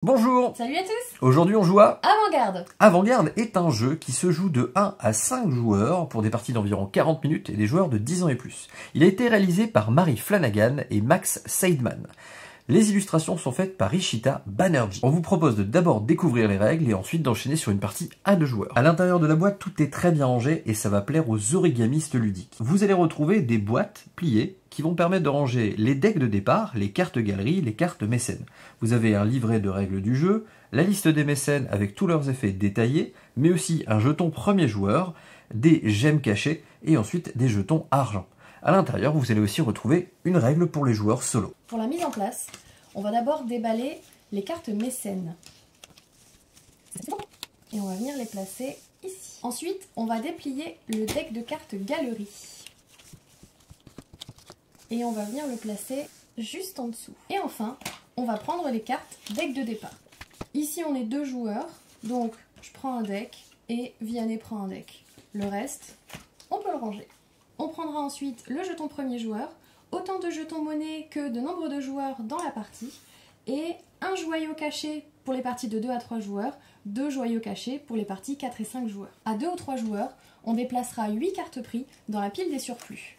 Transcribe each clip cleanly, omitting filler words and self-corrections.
Bonjour. Salut à tous. Aujourd'hui on joue à Avant-Garde. Avant-Garde est un jeu qui se joue de 1 à 5 joueurs pour des parties d'environ 40 minutes et des joueurs de 10 ans et plus. Il a été réalisé par Mary Flanagan et Max Seidman. Les illustrations sont faites par Ishita Banerjee. On vous propose de d'abord découvrir les règles et ensuite d'enchaîner sur une partie à 2 joueurs. À l'intérieur de la boîte, tout est très bien rangé et ça va plaire aux origamistes ludiques. Vous allez retrouver des boîtes pliées qui vont permettre de ranger les decks de départ, les cartes galeries, les cartes mécènes. Vous avez un livret de règles du jeu, la liste des mécènes avec tous leurs effets détaillés, mais aussi un jeton premier joueur, des gemmes cachées et ensuite des jetons argent. À l'intérieur, vous allez aussi retrouver une règle pour les joueurs solo. Pour la mise en place, on va d'abord déballer les cartes mécènes. Et on va venir les placer ici. Ensuite, on va déplier le deck de cartes galerie. Et on va venir le placer juste en dessous. Et enfin, on va prendre les cartes deck de départ. Ici, on est 2 joueurs, donc je prends un deck et Vianney prend un deck. Le reste, on peut le ranger. On prendra ensuite le jeton premier joueur, autant de jetons monnaie que de nombre de joueurs dans la partie, et un joyau caché pour les parties de 2 à 3 joueurs, 2 joyaux cachés pour les parties 4 et 5 joueurs. À 2 ou 3 joueurs, on déplacera 8 cartes prix dans la pile des surplus.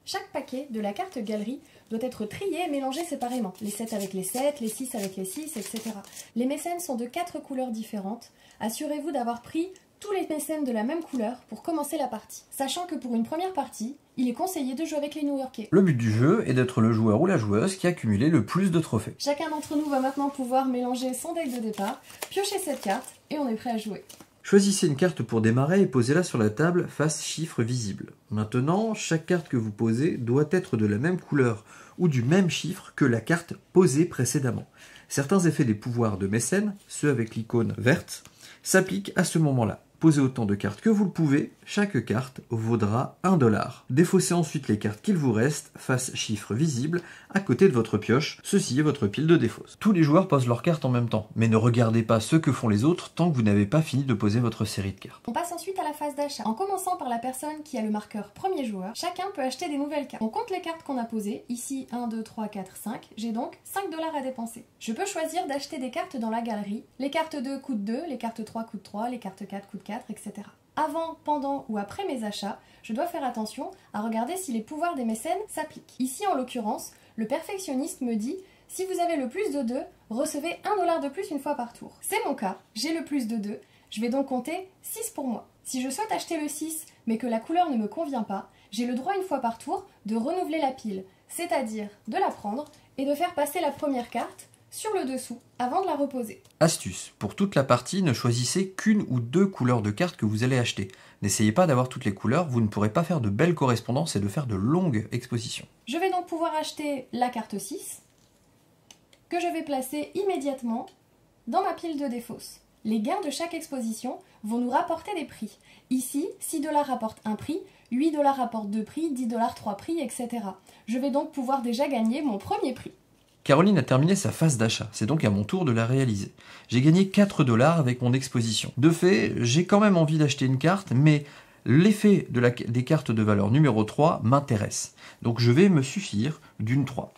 Chaque paquet de la carte galerie doit être trié et mélangé séparément. Les 7 avec les 7, les 6 avec les 6, etc. Les mécènes sont de 4 couleurs différentes. Assurez-vous d'avoir pris tous les mécènes de la même couleur pour commencer la partie. Sachant que pour une première partie, il est conseillé de jouer avec les New-Yorkais. Le but du jeu est d'être le joueur ou la joueuse qui a cumulé le plus de trophées. Chacun d'entre nous va maintenant pouvoir mélanger son deck de départ, piocher cette carte et on est prêt à jouer. Choisissez une carte pour démarrer et posez-la sur la table face chiffre visible. Maintenant, chaque carte que vous posez doit être de la même couleur ou du même chiffre que la carte posée précédemment. Certains effets des pouvoirs de mécène, ceux avec l'icône verte, s'appliquent à ce moment-là. Posez autant de cartes que vous le pouvez, chaque carte vaudra 1 $. Défaussez ensuite les cartes qu'il vous reste face chiffre visible à côté de votre pioche, ceci est votre pile de défausse. Tous les joueurs posent leurs cartes en même temps, mais ne regardez pas ce que font les autres tant que vous n'avez pas fini de poser votre série de cartes. On passe ensuite à la phase d'achat. En commençant par la personne qui a le marqueur premier joueur, chacun peut acheter des nouvelles cartes. On compte les cartes qu'on a posées, ici 1, 2, 3, 4, 5, j'ai donc 5 $ à dépenser. Je peux choisir d'acheter des cartes dans la galerie, les cartes 2 coûtent 2, les cartes 3 coûtent 3, les cartes 4 coûtent 4, etc. Avant, pendant ou après mes achats, je dois faire attention à regarder si les pouvoirs des mécènes s'appliquent. Ici, en l'occurrence, le perfectionniste me dit « Si vous avez le plus de 2, recevez 1 $ de plus une fois par tour ». C'est mon cas, j'ai le plus de 2, je vais donc compter 6 pour moi. Si je souhaite acheter le 6, mais que la couleur ne me convient pas, j'ai le droit une fois par tour de renouveler la pile, c'est-à-dire de la prendre et de faire passer la première carte sur le dessous avant de la reposer. Astuce, pour toute la partie, ne choisissez qu'une ou 2 couleurs de cartes que vous allez acheter. N'essayez pas d'avoir toutes les couleurs, vous ne pourrez pas faire de belles correspondances et de faire de longues expositions. Je vais donc pouvoir acheter la carte 6, que je vais placer immédiatement dans ma pile de défausse. Les gains de chaque exposition vont nous rapporter des prix. Ici, 6 $ rapporte un prix, 8 $ rapporte 2 prix, 10 $ 3 prix, etc. Je vais donc pouvoir déjà gagner mon premier prix. Caroline a terminé sa phase d'achat, c'est donc à mon tour de la réaliser. J'ai gagné 4 $ avec mon exposition. De fait, j'ai quand même envie d'acheter une carte, mais l'effet des cartes de valeur numéro 3 m'intéresse. Donc je vais me suffire d'une 3,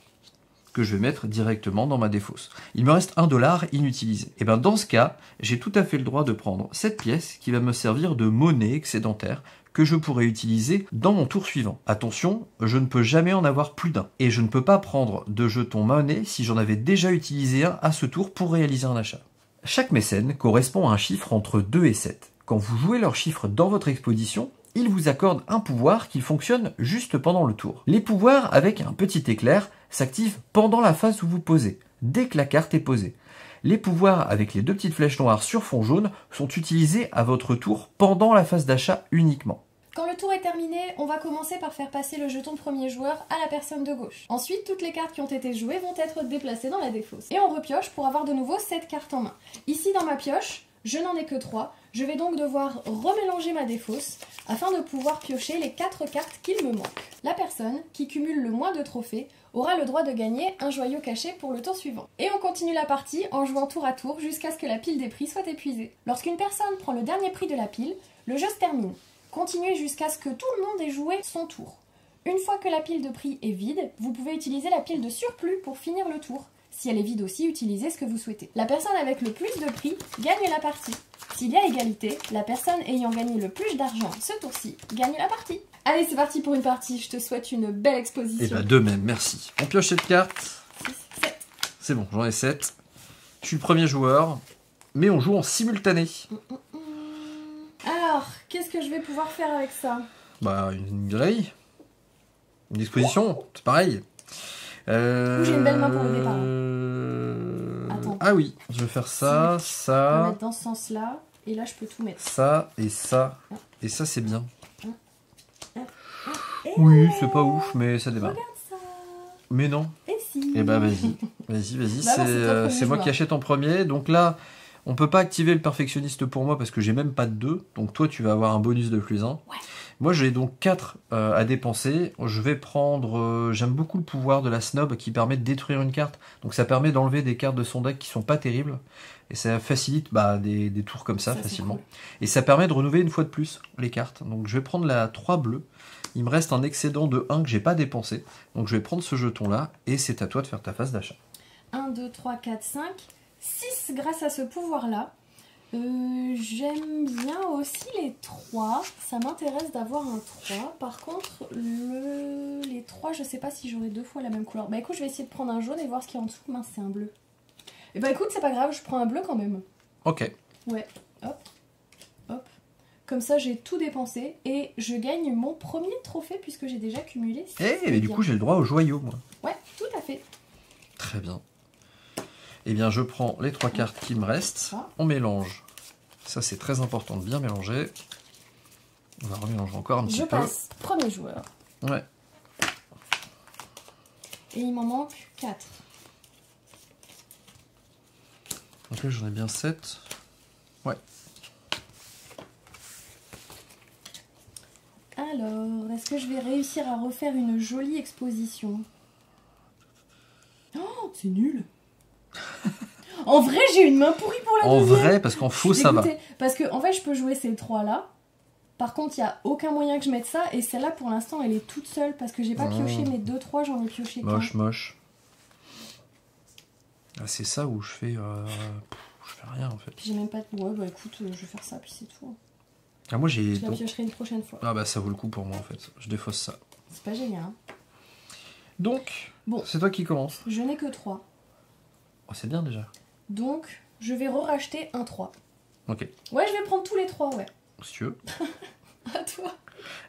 que je vais mettre directement dans ma défausse. Il me reste 1 $ inutilisé. Et bien dans ce cas, j'ai tout à fait le droit de prendre cette pièce qui va me servir de monnaie excédentaire, que je pourrais utiliser dans mon tour suivant. Attention, je ne peux jamais en avoir plus d'un. Et je ne peux pas prendre de jetons monnaie si j'en avais déjà utilisé un à ce tour pour réaliser un achat. Chaque mécène correspond à un chiffre entre 2 et 7. Quand vous jouez leur chiffre dans votre exposition, ils vous accordent un pouvoir qui fonctionne juste pendant le tour. Les pouvoirs avec un petit éclair s'activent pendant la phase où vous posez, dès que la carte est posée. Les pouvoirs avec les 2 petites flèches noires sur fond jaune sont utilisés à votre tour pendant la phase d'achat uniquement. Quand le tour est terminé, on va commencer par faire passer le jeton premier joueur à la personne de gauche. Ensuite, toutes les cartes qui ont été jouées vont être déplacées dans la défausse. Et on repioche pour avoir de nouveau 7 cartes en main. Ici, dans ma pioche, je n'en ai que 3. Je vais donc devoir remélanger ma défausse afin de pouvoir piocher les 4 cartes qu'il me manque. La personne qui cumule le moins de trophées aura le droit de gagner un joyau caché pour le tour suivant. Et on continue la partie en jouant tour à tour jusqu'à ce que la pile des prix soit épuisée. Lorsqu'une personne prend le dernier prix de la pile, le jeu se termine. Continuez jusqu'à ce que tout le monde ait joué son tour. Une fois que la pile de prix est vide, vous pouvez utiliser la pile de surplus pour finir le tour. Si elle est vide aussi, utilisez ce que vous souhaitez. La personne avec le plus de prix gagne la partie. S'il y a égalité, la personne ayant gagné le plus d'argent ce tour-ci gagne la partie. Allez, c'est parti pour une partie. Je te souhaite une belle exposition. Et bah de même, merci. On pioche cette carte. 6, 7. C'est bon, j'en ai 7. Je suis le premier joueur, mais on joue en simultané. Alors, qu'est-ce que je vais pouvoir faire avec ça? Bah, une grille. Une exposition, c'est pareil. J'ai une belle main pour le départ. Attends. Ah oui, je vais faire ça, Je peux ça, mettre dans ce sens-là, et là je peux tout mettre. ça et ça. Et ça, c'est bien. Et Oui, c'est pas ouf, mais ça démarre. regarde ça. Mais non. Et si. Eh bah vas-y, vas-y, Bah, c'est c'est moi qui achète en premier. Donc là, on peut pas activer le perfectionniste pour moi parce que j'ai même pas de 2. Donc toi, tu vas avoir un bonus de plus 1. Ouais. Moi, j'ai donc 4 à dépenser. Je vais prendre... j'aime beaucoup le pouvoir de la snob qui permet de détruire une carte. Donc ça permet d'enlever des cartes de son deck qui sont pas terribles. Et ça facilite des tours comme ça facilement. Cool. Et ça permet de renouveler une fois de plus les cartes. Donc je vais prendre la 3 bleue. Il me reste un excédent de 1 que j'ai pas dépensé. Donc je vais prendre ce jeton là. Et c'est à toi de faire ta phase d'achat. 1, 2, 3, 4, 5, 6 grâce à ce pouvoir-là. J'aime bien aussi les 3. Ça m'intéresse d'avoir un 3. Par contre, les 3, je sais pas si j'aurai 2 fois la même couleur. Bah écoute, je vais essayer de prendre un jaune et voir ce qu'il y a en dessous. Mince, c'est un bleu. Et bah écoute, c'est pas grave, je prends un bleu quand même. Ok. Ouais, hop, hop. Comme ça, j'ai tout dépensé et je gagne mon premier trophée puisque j'ai déjà cumulé 6. Mais du coup, j'ai le droit au joyau, moi. Ouais, tout à fait. Très bien. Eh bien, je prends les 3 cartes qui me restent. Ça. On mélange. Ça, c'est très important de bien mélanger. On va remélanger encore un petit Je peu. passe premier joueur. Ouais. Et il m'en manque 4. Donc là, j'en ai bien 7. Ouais. Alors, est-ce que je vais réussir à refaire une jolie exposition? Oh, c'est nul. En vrai, j'ai une main pourrie pour la En deuxième. vrai, parce qu'en faux, ça va. Parce que en fait, je peux jouer ces 3 là. Par contre, il n'y a aucun moyen que je mette ça. Et celle-là, pour l'instant, elle est toute seule. Parce que j'ai pas pioché mes 2-3, j'en ai pioché qu'un. Moche, moche. Ah, c'est ça où je fais... je fais rien, en fait. J'ai même pas de... Ouais, bah écoute, je vais faire ça, puis c'est tout. Ah, moi, j'ai... Je la piocherai une prochaine fois. Ah bah, ça vaut le coup pour moi, en fait. Je défausse ça. C'est pas génial, hein. Donc, Bon. c'est toi qui commence. Je n'ai que 3. Oh, c'est bien, déjà. Donc, je vais re-racheter un 3. Ok. Ouais, je vais prendre tous les 3, ouais. Si tu veux. À toi.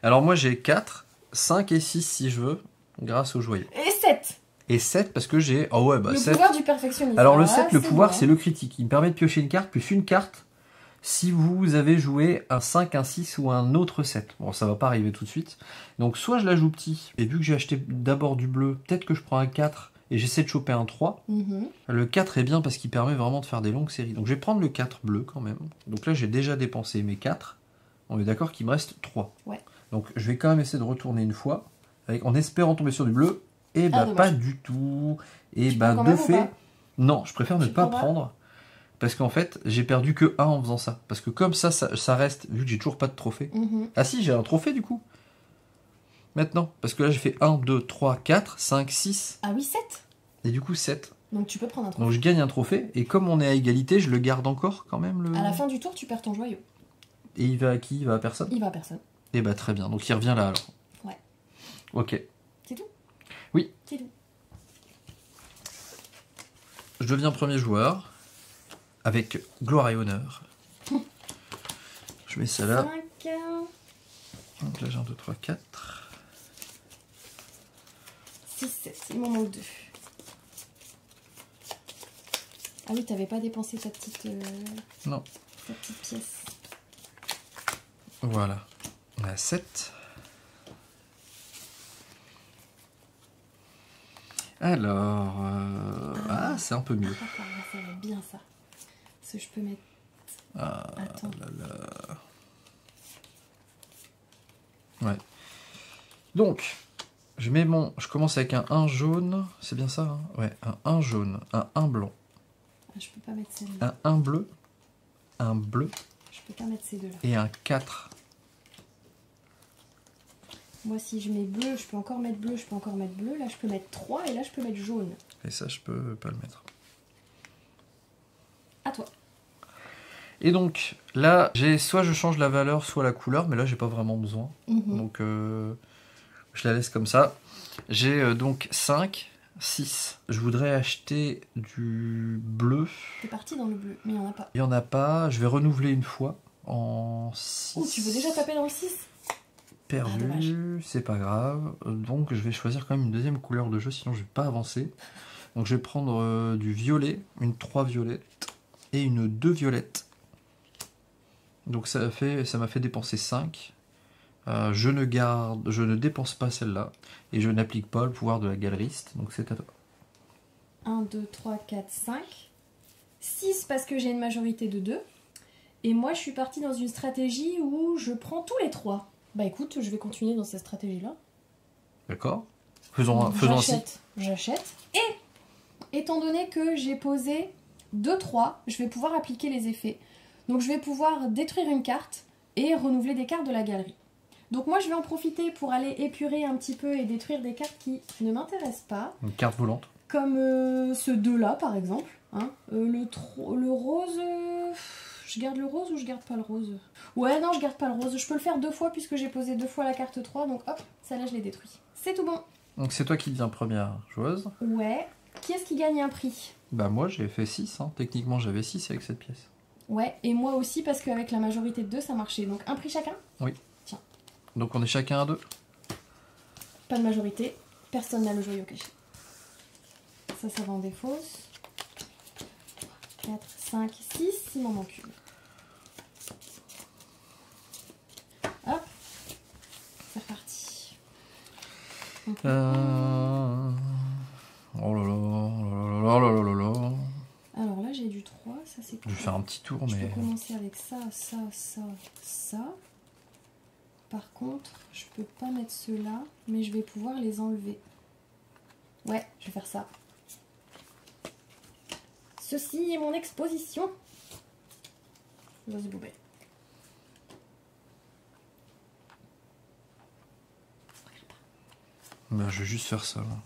Alors, moi, j'ai 4, 5 et 6 si je veux, grâce au joyau. Et 7. Et 7 parce que j'ai... Oh ouais, bah Le 7. pouvoir du perfectionnisme. Alors le là, 7, le pouvoir, bon, c'est le critique. Il me permet de piocher une carte, plus une carte, si vous avez joué un 5, un 6 ou un autre 7. Bon, ça va pas arriver tout de suite. Donc soit je la joue petit, et vu que j'ai acheté d'abord du bleu, peut-être que je prends un 4 et j'essaie de choper un 3. Le 4 est bien parce qu'il permet vraiment de faire des longues séries. Donc je vais prendre le 4 bleu quand même. Donc là, j'ai déjà dépensé mes 4. On est d'accord qu'il me reste 3. Ouais. Donc je vais quand même essayer de retourner une fois, en espérant tomber sur du bleu. Et bah dommage. pas du tout. Et Tu bah prends quand de même ou fait, pas non, je préfère ne Tu pas prends pas prendre. Parce qu'en fait, j'ai perdu que 1 en faisant ça. Parce que comme ça reste, vu que j'ai toujours pas de trophée. Ah si, j'ai un trophée du coup. Maintenant. Parce que là, j'ai fait 1, 2, 3, 4, 5, 6. Ah oui, 7. Et du coup, 7. Donc tu peux prendre un trophée. Donc je gagne un trophée. Et comme on est à égalité, je le garde encore quand même. À la fin du tour, tu perds ton joyau. Et il va à qui? Il va à personne? Il va à personne. Et bah très bien. Donc il revient là alors. Ouais. Ok. C'est tout? Oui. C'est tout. Je deviens premier joueur. Avec gloire et honneur. Je mets ça là. 5. Donc là j'ai 1, 2, 3, 4. 6, 7. Il m'en manque 2. Ah oui, t'avais pas dépensé ta petite... Non. Ta petite pièce. Voilà. On a 7. Alors... Ah, c'est un peu mieux. Ça va bien ça. Parce que je peux mettre... Ah Attends. là là. Ouais. Donc, je mets mon... Je commence avec un 1 jaune. C'est bien ça, hein? Ouais, un 1 jaune, un 1 blanc. Ah, je peux pas mettre celle-là. Un 1 bleu, un bleu Je peux pas mettre ces deux-là. et un 4. Moi, si je mets bleu, je peux encore mettre bleu, je peux encore mettre bleu. Là, je peux mettre 3 et là, je peux mettre jaune. Et ça, je peux pas le mettre. À toi. Et donc, là, j'ai soit je change la valeur, soit la couleur, mais là, j'ai pas vraiment besoin. Mhm. Donc, je la laisse comme ça. J'ai donc 5, 6. Je voudrais acheter du bleu. T'es parti dans le bleu, mais il n'y en a pas. Il n'y en a pas. Je vais renouveler une fois en 6. Oh, tu veux déjà taper dans le 6? Perdu, c'est pas grave. Donc, je vais choisir quand même une deuxième couleur de jeu, sinon je vais pas avancer. Donc, je vais prendre du violet, une 3 violette et une 2 violette. Donc, ça m'a fait dépenser 5. Je ne dépense pas celle-là et je n'applique pas le pouvoir de la galeriste, donc c'est à toi. 1, 2, 3, 4, 5. 6 parce que j'ai une majorité de 2. Et moi, je suis partie dans une stratégie où je prends tous les 3. Bah écoute, je vais continuer dans cette stratégie-là. D'accord. Faisons ainsi. J'achète. Et étant donné que j'ai posé 2-3, je vais pouvoir appliquer les effets. Donc je vais pouvoir détruire une carte et renouveler des cartes de la galerie. Donc moi, je vais en profiter pour aller épurer un petit peu et détruire des cartes qui ne m'intéressent pas. Une carte volante. Comme ce 2-là, par exemple. Hein. Le rose... je garde le rose ou je garde pas le rose? Ouais, non, je garde pas le rose. Je peux le faire 2 fois puisque j'ai posé 2 fois la carte 3. Donc hop, celle-là, je l'ai détruit. C'est tout bon. Donc c'est toi qui deviens première joueuse. Ouais. Qui est-ce qui gagne un prix? Bah moi, j'ai fait 6. Hein. Techniquement, j'avais 6 avec cette pièce. Ouais, et moi aussi parce qu'avec la majorité de 2, ça marchait. Donc un prix chacun? Oui. Tiens. Donc on est chacun à 2. Pas de majorité. Personne n'a le joyau caché. Ça va en défausse. 4, 5, 6, il m'en manque une. Hop, c'est reparti. Oh là là, oh là là, oh là là là là. Alors là, j'ai du 3, ça c'est cool. Je vais faire un petit tour, Je mais... peux commencer avec ça, ça, ça, ça. Par contre, je peux pas mettre ceux-là, mais je vais pouvoir les enlever. Ouais, je vais faire ça. Ceci est mon exposition. Vas-y, Boubet. Bah, je vais juste faire ça, là.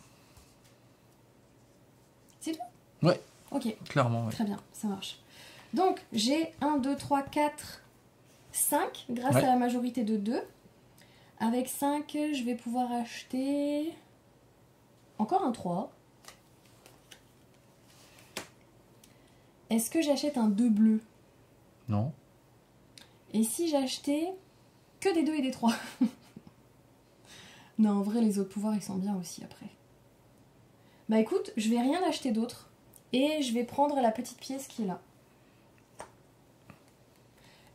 C'est tout? Ouais. Ok. Clairement, ouais. Très bien, ça marche. Donc, j'ai 1, 2, 3, 4, 5, grâce à la majorité de 2. Avec 5, je vais pouvoir acheter encore un 3. Est-ce que j'achète un 2 bleu? Non. Et si j'achetais que des 2 et des 3? Non, en vrai, les autres pouvoirs, ils sont bien aussi après. Bah écoute, je vais rien acheter d'autre. Et je vais prendre la petite pièce qui est là.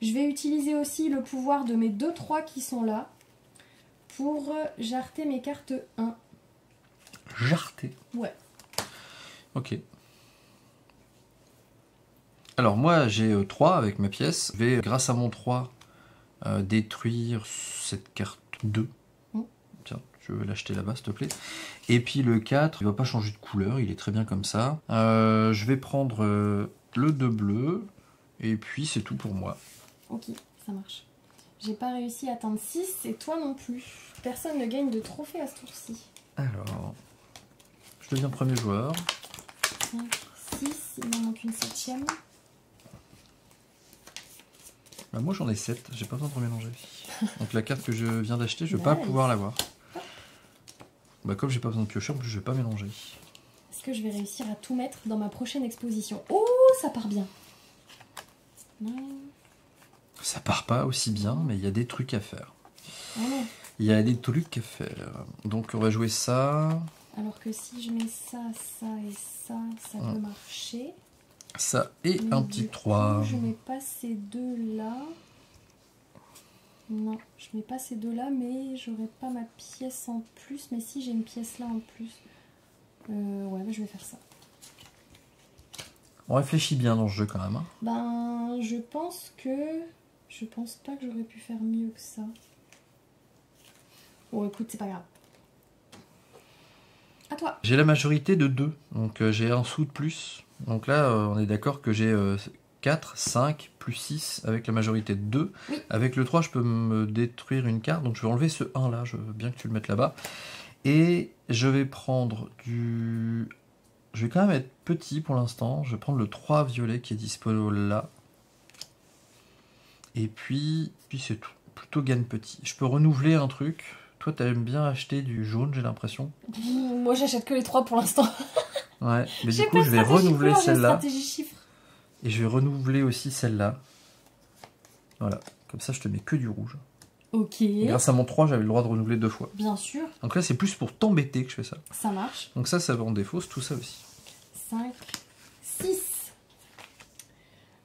Je vais utiliser aussi le pouvoir de mes 2-3 qui sont là pour jarter mes cartes 1. Jarter? Ouais. Ok. Alors moi j'ai 3 avec ma pièce. Je vais grâce à mon 3 détruire cette carte 2. Tiens, je vais l'acheter là-bas s'il te plaît. Et puis le 4, il va pas changer de couleur, il est très bien comme ça. Je vais prendre le 2 bleu. Et puis c'est tout pour moi. Ok, ça marche. J'ai pas réussi à atteindre 6 et toi non plus. Personne ne gagne de trophée à ce tour-ci. Alors, je deviens premier joueur. 5, 6, il m'en manque une 7ème. Bah moi j'en ai 7, j'ai pas besoin de remélanger. Donc la carte que je viens d'acheter, je vais pas pouvoir l'avoir. Bah comme j'ai pas besoin de piocher, en plus je vais pas mélanger. Est-ce que je vais réussir à tout mettre dans ma prochaine exposition? Oh, ça part bien. Non. Ça part pas aussi bien, mais il y a des trucs à faire. Ah non. Il y a des trucs à faire. Donc on va jouer ça. Alors que si je mets ça, ça et ça, ça peut marcher. Ça et Mais un du petit coup, 3. je mets pas ces deux-là. Non, je mets pas ces deux-là, mais j'aurai pas ma pièce en plus. Mais si j'ai une pièce là en plus. Ouais, je vais faire ça. On réfléchit bien dans ce jeu quand même. Hein. Ben, je pense pas que j'aurais pu faire mieux que ça. Bon, écoute, c'est pas grave. À toi. J'ai la majorité de 2, donc j'ai un sou de plus. Donc là, on est d'accord que j'ai 4, 5, plus 6 avec la majorité de 2. Oui. Avec le 3, je peux me détruire une carte, donc je vais enlever ce 1 là, je veux bien que tu le mettes là-bas. Et je vais prendre du... je vais quand même être petit pour l'instant. Je vais prendre le 3 violet qui est dispo là. Et puis c'est tout. Plutôt gagne petit. Je peux renouveler un truc. Toi, t'aimes bien acheter du jaune, j'ai l'impression. Moi, j'achète que les 3 pour l'instant. Ouais, mais du coup, je vais renouveler celle-là. Chiffre. Et je vais renouveler aussi celle-là. Voilà. Comme ça, je te mets que du rouge. Ok. Grâce à mon 3, j'avais le droit de renouveler 2 fois. Bien sûr. Donc là, c'est plus pour t'embêter que je fais ça. Ça marche. Donc ça va en défausse, tout ça aussi. 5, 6.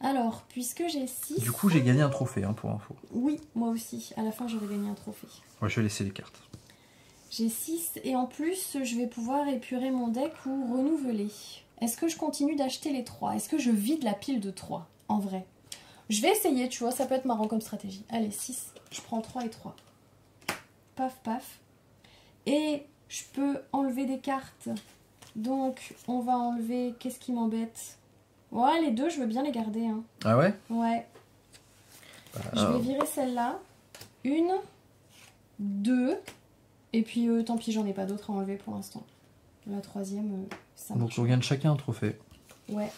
Alors, puisque j'ai 6... Du coup, j'ai gagné un trophée, hein, pour info. Oui, moi aussi. À la fin, j'aurais gagné un trophée. Ouais, je vais laisser les cartes. J'ai 6 et en plus, je vais pouvoir épurer mon deck ou renouveler. Est-ce que je continue d'acheter les 3? Est-ce que je vide la pile de 3? En vrai. Je vais essayer, tu vois, ça peut être marrant comme stratégie. Allez, 6. Je prends 3 et 3. Paf, paf. Et je peux enlever des cartes. Donc, on va enlever... Qu'est-ce qui m'embête? Ouais, les 2, je veux bien les garder. Hein. Ah ouais? Ouais. Je vais virer celle-là. 1, 2. Et puis, tant pis, j'en ai pas d'autres à enlever pour l'instant. La 3e, ça marche. Donc, on gagne chacun un trophée. Ouais.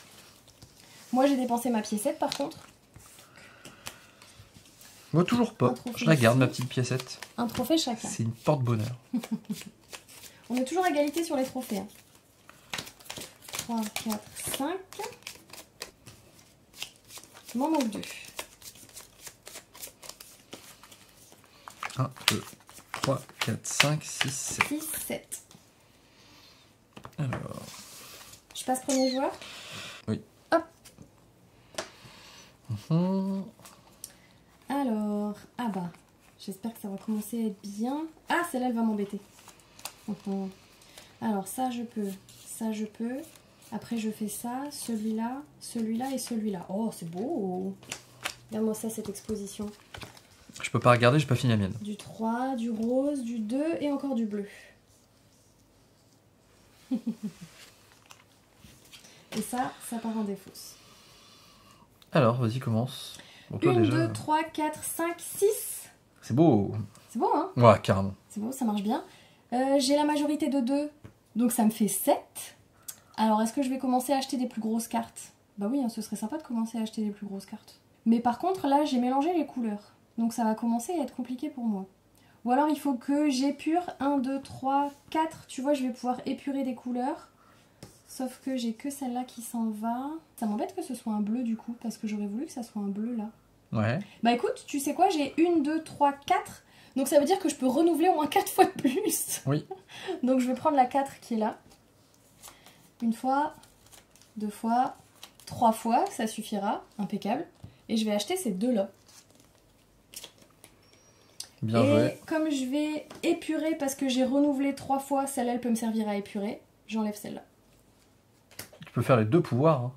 Moi, j'ai dépensé ma piécette, par contre. Moi, toujours pas. Je la garde, ma petite piécette. Un trophée chacun. C'est une porte-bonheur. On est toujours à égalité sur les trophées. Hein. 3, 4, 5. Il m'en manque 2. 1, 2, 3, 4, 5, 6, 7. 6, 7. Alors... Je passe premier joueur? Oui. Hop. Mmh. Alors, ah bah, j'espère que ça va commencer à être bien. Ah, celle-là, elle va m'embêter. Alors, ça, je peux. Ça, je peux. Après, je fais ça, celui-là, celui-là et celui-là. Oh, c'est beau. Regarde-moi ça, cette exposition. Je peux pas regarder, j'ai pas fini la mienne. Du 3, du rose, du 2 et encore du bleu. Et ça part en défausse. Alors, vas-y, commence. Bon, 1, déjà... 2, 3, 4, 5, 6. C'est beau. C'est beau, hein? Ouais, carrément. C'est beau, ça marche bien. J'ai la majorité de 2, donc ça me fait 7. Alors, est-ce que je vais commencer à acheter des plus grosses cartes? Bah oui, hein, ce serait sympa de commencer à acheter des plus grosses cartes. Mais par contre, là, j'ai mélangé les couleurs. Donc ça va commencer à être compliqué pour moi. Ou alors, il faut que j'épure 1, 2, 3, 4. Tu vois, je vais pouvoir épurer des couleurs. Sauf que j'ai que celle-là qui s'en va. Ça m'embête que ce soit un bleu, du coup, parce que j'aurais voulu que ça soit un bleu, là. Ouais. Bah écoute, tu sais quoi? J'ai 1, 2, 3, 4. Donc ça veut dire que je peux renouveler au moins 4 fois de plus. Oui. Donc je vais prendre la 4 qui est là. Une fois, 2 fois, 3 fois, ça suffira, impeccable. Et je vais acheter ces 2-là. Bien et joué. Comme je vais épurer parce que j'ai renouvelé 3 fois, celle-là elle peut me servir à épurer, j'enlève celle-là. Tu peux faire les 2 pouvoirs. Hein.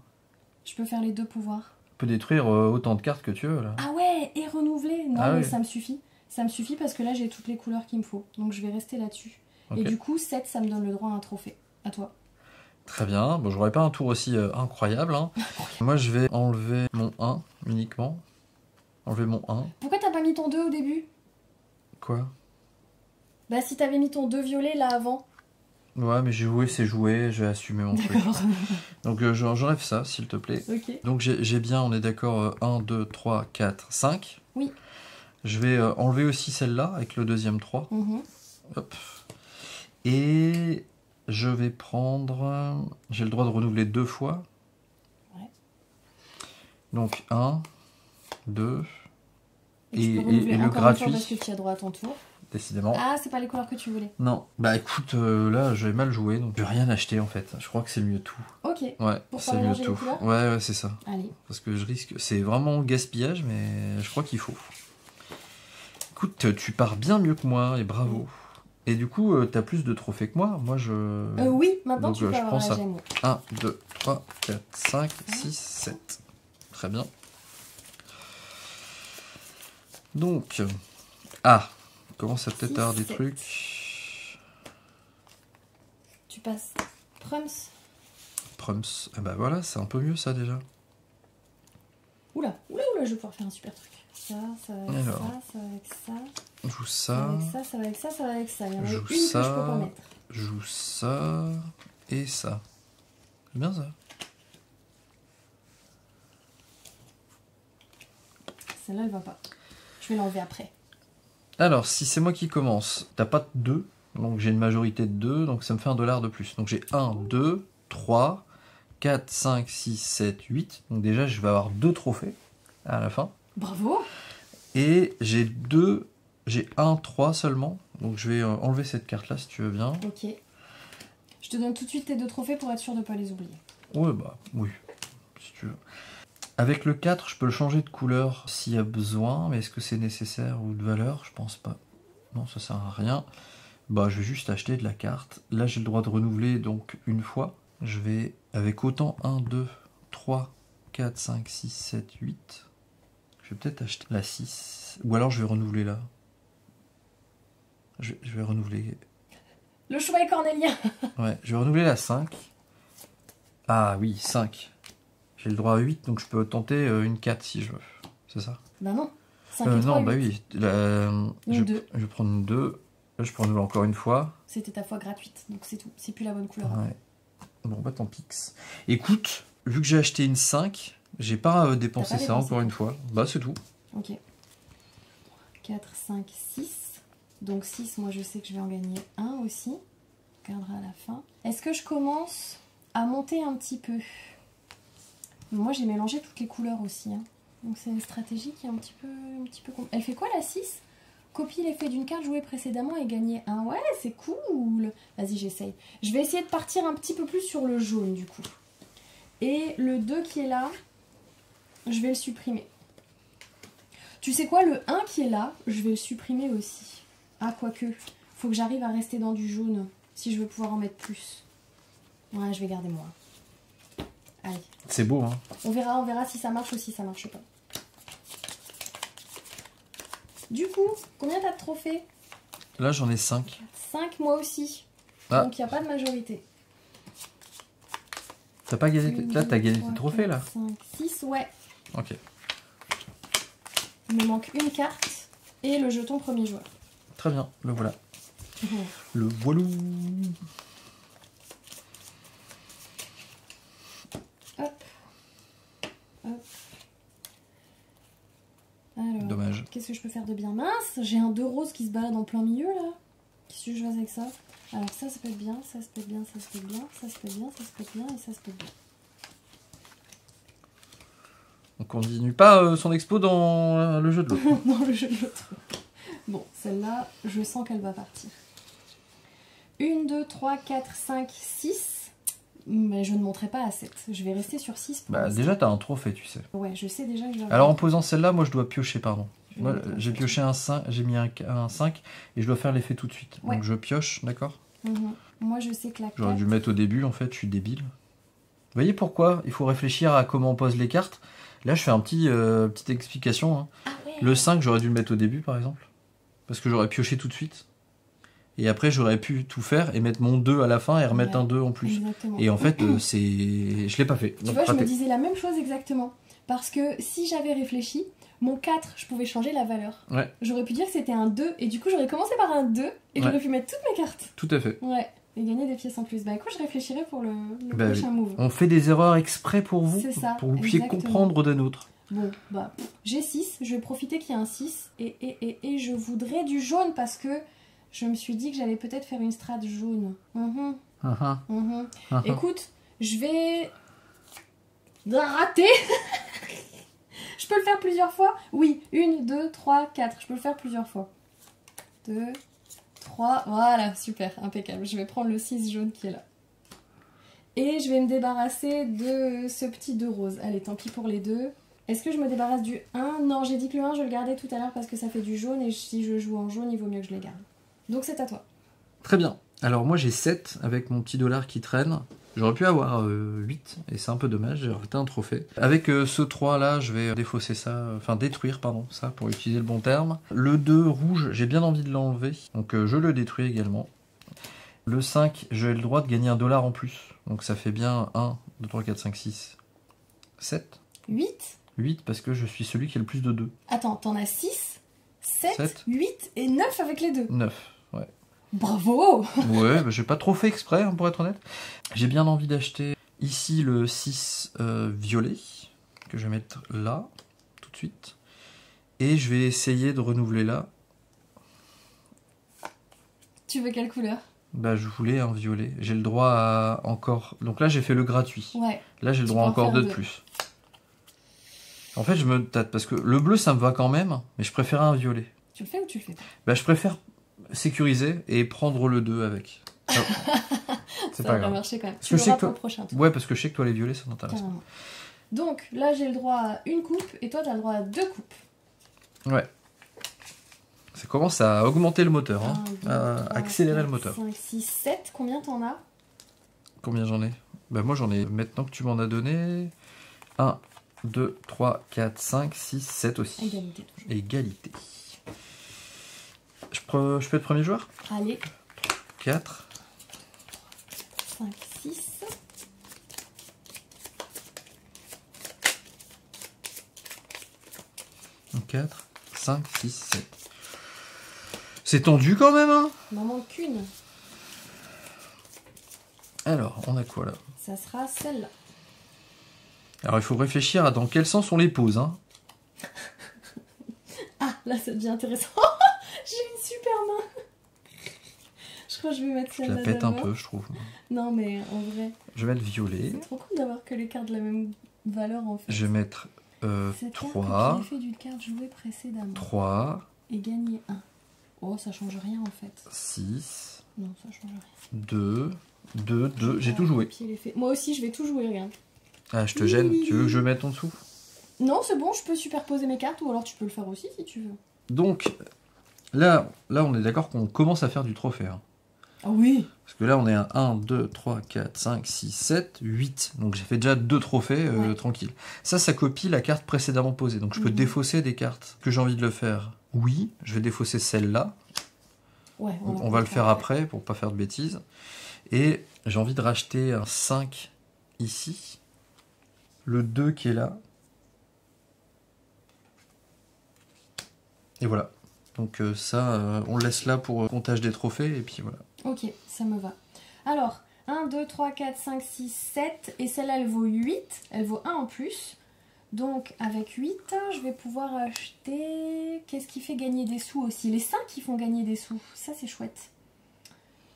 Je peux faire les 2 pouvoirs. Tu peux détruire autant de cartes que tu veux là. Ah ouais, et renouveler. Non ah mais oui. ça me suffit. Ça me suffit parce que là j'ai toutes les couleurs qu'il me faut. Donc je vais rester là-dessus. Okay. Et du coup 7 ça me donne le droit à un trophée. À toi. Très bien, bon j'aurais pas un tour aussi incroyable. Hein. Moi je vais enlever mon 1 uniquement. Enlever mon 1. Pourquoi t'as pas mis ton 2 au début? Quoi? Bah si t'avais mis ton 2 violet là avant. Ouais mais j'ai joué, c'est joué, je vais assumer mon truc. Donc j'enlève ça s'il te plaît. Okay. Donc j'ai bien, on est d'accord, 1, 2, 3, 4, 5. Oui. Je vais enlever aussi celle-là avec le deuxième 3. Hop. Et je vais prendre... J'ai le droit de renouveler 2 fois. Ouais. Donc 1, 2... Et le gratuit. Parce que tu as droit à ton tour. Décidément. Ah, c'est pas les couleurs que tu voulais. Non. Bah écoute, là j'ai mal joué, donc je vais rien acheter en fait. Je crois que c'est le mieux tout. Ok. Ouais, c'est mieux tout. Ouais, c'est ça. Allez. Parce que je risque... C'est vraiment gaspillage, mais je crois qu'il faut. Écoute, tu pars bien mieux que moi, et bravo. Et du coup, t'as plus de trophées que moi. Moi, je... oui, maintenant donc, tu peux je avoir prends la ça. gemme. 1, 2, 3, 4, 5, 6, 7. Très bien. Donc... Ah, commence à peut-être avoir des trucs. Tu passes Prums. Prums. Ah bah voilà, c'est un peu mieux ça déjà. Oula, je vais pouvoir faire un super truc. Ça va avec ça, ça va avec ça. Joue ça. Ça va avec ça, ça va avec ça, ça va avec ça. Il y en a une joue que je peux pas mettre. Joue ça et ça. C'est bien ça. Celle-là, elle va pas. Je vais l'enlever après. Alors, si c'est moi qui commence, t'as pas de 2, donc j'ai une majorité de 2, donc ça me fait $1 de plus. Donc j'ai 1, 2, 3, 4, 5, 6, 7, 8. Donc déjà, je vais avoir 2 trophées à la fin. Bravo! Et j'ai 1, 3 seulement. Donc je vais enlever cette carte-là si tu veux bien. Ok. Je te donne tout de suite tes 2 trophées pour être sûr de ne pas les oublier. Ouais, bah oui, si tu veux. Avec le 4, je peux le changer de couleur s'il y a besoin, mais est-ce que c'est nécessaire ou de valeur? Je pense pas. Non, ça sert à rien. Bah, je vais juste acheter de la carte. Là, j'ai le droit de renouveler donc une fois. Je vais avec autant 1, 2, 3, 4, 5, 6, 7, 8. Je vais peut-être acheter la 6. Ou alors je vais renouveler là. Je vais renouveler. Le choix est cornélien. Ouais, je vais renouveler la 5. Ah oui, 5. J'ai le droit à 8, donc je peux tenter une 4 si je veux. C'est ça? Bah non. 5 et 3, non, 8. bah oui. Une 2. Je vais prendre une 2. Là, je peux renouveler encore une fois. C'était ta fois gratuite, donc c'est tout. C'est plus la bonne couleur. Ouais. Bon, bah tant pis. Écoute, vu que j'ai acheté une 5, j'ai pas dépensé ça encore une fois. Bah c'est tout. Ok. 4, 5, 6. Donc 6, moi je sais que je vais en gagner un aussi. On regardera à la fin. Est-ce que je commence à monter un petit peu? Moi j'ai mélangé toutes les couleurs aussi. Hein. Donc c'est une stratégie qui est un petit peu Elle fait quoi la 6? Copie l'effet d'une carte jouée précédemment et gagner un. Ouais, c'est cool. Vas-y, j'essaye. Je vais essayer de partir un petit peu plus sur le jaune du coup. Et le 2 qui est là, je vais le supprimer. Tu sais quoi, le 1 qui est là, je vais le supprimer aussi. Ah, quoique, faut que j'arrive à rester dans du jaune si je veux pouvoir en mettre plus. Ouais, je vais garder moi. Allez. C'est beau, hein. On verra si ça marche ou si ça marche pas. Du coup, combien t'as de trophées? Là, j'en ai 5. 5, moi aussi. Ah. Donc, il n'y a pas de majorité. T'as pas gagné... Là, t'as gagné tes trophées, là? 5, 6, ouais. Ok. Il me manque une carte et le jeton premier joueur. Très bien, le voilà. Le voilou. Hop. Hop. Alors, dommage. Qu'est-ce que je peux faire de bien? Mince, j'ai un 2 rose qui se balade en plein milieu là. Qu'est-ce que je fais avec ça? Alors ça peut être bien, ça peut être bien, ça peut être bien, ça peut être bien, ça peut être bien et ça peut être bien. On continue pas son expo dans le jeu de l'autre. Dans le jeu de l'autre. Bon, celle-là, je sens qu'elle va partir. 1, 2, 3, 4, 5, 6. Mais je ne monterai pas à 7. Je vais rester sur 6. Bah déjà, t'as un trophée, tu sais. Ouais, je sais déjà que j'ai... Alors en posant celle-là, moi je dois piocher, pardon. Moi, j'ai pioché un 5, j'ai mis un 5 et je dois faire l'effet tout de suite. Ouais. Donc je pioche, d'accord? Moi je sais que la carte... J'aurais dû le mettre au début, en fait, je suis débile. Vous voyez pourquoi il faut réfléchir à comment on pose les cartes? Là, je fais un petite explication. Hein. Ah ouais. Le 5, j'aurais dû le mettre au début, par exemple. Parce que j'aurais pioché tout de suite. Et après, j'aurais pu tout faire et mettre mon 2 à la fin et remettre un 2 en plus. Exactement. Et en fait, je l'ai pas fait. Tu vois, je me disais la même chose exactement. Parce que si j'avais réfléchi, mon 4, je pouvais changer la valeur. Ouais. J'aurais pu dire que c'était un 2. Et du coup, j'aurais commencé par un 2 et j'aurais pu mettre toutes mes cartes. Tout à fait. Ouais. Et gagner des pièces en plus. Bah écoute, je réfléchirai pour le prochain move. On fait des erreurs exprès pour vous. C'est ça, pour que vous puissiez comprendre des nôtres. Bon, bah, j'ai 6. Je vais profiter qu'il y ait un 6. Et je voudrais du jaune parce que je me suis dit que j'allais peut-être faire une strat jaune. Écoute, je vais... rater. Je peux le faire plusieurs fois? Oui, 1, 2, 3, 4. Je peux le faire plusieurs fois. 2, 3, voilà, super, impeccable. Je vais prendre le 6 jaune qui est là. Et je vais me débarrasser de ce petit 2 rose. Allez, tant pis pour les deux. Est-ce que je me débarrasse du 1? Non, j'ai dit que le 1, je le gardais tout à l'heure parce que ça fait du jaune. Et si je joue en jaune, il vaut mieux que je les garde. Donc c'est à toi. Très bien. Alors moi j'ai 7 avec mon petit dollar qui traîne. J'aurais pu avoir 8 et c'est un peu dommage, j'ai raté un trophée. Avec ce 3 là, je vais défausser ça, enfin détruire pardon, ça pour utiliser le bon terme. Le 2 rouge, j'ai bien envie de l'enlever, donc je le détruis également. Le 5, j'ai le droit de gagner $1 en plus, donc ça fait bien 1, 2, 3, 4, 5, 6, 7. 8 8 parce que je suis celui qui a le plus de 2. Attends, t'en as 6, 7, 8 et 9 avec les deux. 9, ouais. Bravo. Ouais, bah, j'ai pas trop fait exprès, hein, pour être honnête. J'ai bien envie d'acheter Ici, le 6 violet, que je vais mettre là, tout de suite. Et je vais essayer de renouveler là. Tu veux quelle couleur? Bah, je voulais un violet. J'ai le droit à encore... Donc là, j'ai fait le gratuit. Ouais. Là, j'ai le Tu droit peux en encore faire deux de deux. plus. En fait, je me tâte parce que le bleu, ça me va quand même, mais je préfère un violet. Tu le fais ou tu le fais pas? Bah, je préfère sécuriser et prendre le 2 avec. Ah, c'est Ça pas va grave. marcher quand même. Parce Tu que je sais l'auras que pour toi- le prochain tour. Ouais, parce que je sais que toi, les violets, ça t'intéresse pas. Carrément. Donc là, j'ai le droit à une coupe et toi, tu as le droit à 2 coupes. Ouais. Ça commence à augmenter le moteur, hein. 1, 2, À 3, accélérer 4, le moteur. 5, 6, 7. Combien t'en as? Combien j'en ai? Bah, moi, j'en ai, maintenant que tu m'en as donné, 1, 2, 3, 4, 5, 6, 7 aussi. Égalité toujours. Égalité. Je peux être premier joueur? Allez, 4. 5, 6. Donc 4, 5, 6, 7. C'est tendu quand même, hein? Il m'en manque qu'une. Alors, on a quoi là? Ça sera celle-là. Alors, il faut réfléchir à dans quel sens on les pose, hein? Ah, là, ça devient intéressant. J'ai une super main. Je crois que je vais mettre Je la celle-là pète un d'abord. peu, je trouve. Non, mais en vrai, Je vais mettre violet. c'est trop cool d'avoir que les cartes de la même valeur en fait. Je vais mettre Cette carte, 3, tu l'as fait d'une carte jouée précédemment 3, et gagné 1. Oh, ça change rien en fait. 6, Non, ça change rien. 2, 2, 2. J'ai tout joué. Copier l'effet. Moi aussi, je vais tout jouer, regarde. Ah, je te gêne. Tu veux que je mette en dessous? Non, c'est bon, je peux superposer mes cartes ou alors tu peux le faire aussi si tu veux. Donc, là on est d'accord qu'on commence à faire du trophée, hein. Ah oui. Parce que là, on est à 1, 2, 3, 4, 5, 6, 7, 8. Donc j'ai fait déjà 2 trophées, Ouais. tranquille. Ça copie la carte précédemment posée. Donc je peux Mhm. défausser des cartes que j'ai envie de le faire. Oui, je vais défausser celle-là. Ouais, On va le faire après pour pas faire de bêtises. Et j'ai envie de racheter un 5 ici. Le 2 qui est là. Et voilà. Donc ça, on le laisse là pour comptage des trophées. Et puis voilà. Ok, ça me va. Alors, 1, 2, 3, 4, 5, 6, 7. Et celle-là, elle vaut 8. Elle vaut 1 en plus. Donc, avec 8, je vais pouvoir acheter... Qu'est-ce qui fait gagner des sous aussi? Les 5 qui font gagner des sous. Ça, c'est chouette.